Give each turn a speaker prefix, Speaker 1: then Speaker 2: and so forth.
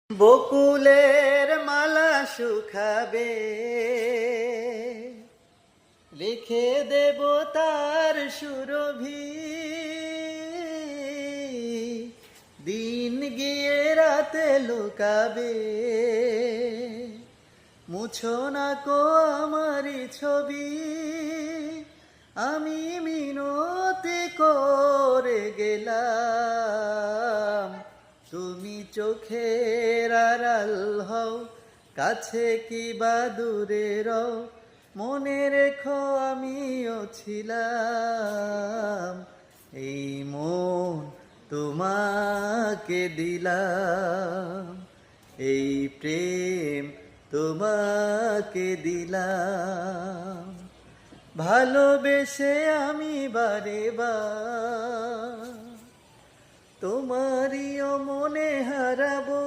Speaker 1: বকুলের মালা শুকাবে, লিখে দেব তার সুরভি। দিন গিয়ে রাতে লুকাবে, মুছো না কো আমারি ছবি। আমি মিনতি করে গেলাম, তুমি চোখের আড়াল হও, কাছে কি বা দূরে রও। মনে রেখো আমিও ছিলাম, এই মন তোমাকে দিলাম, এই প্রেম তোমাকে দিলাম। ভালোবেসে আমি বারে বার তোমারিও মনে হারাবো।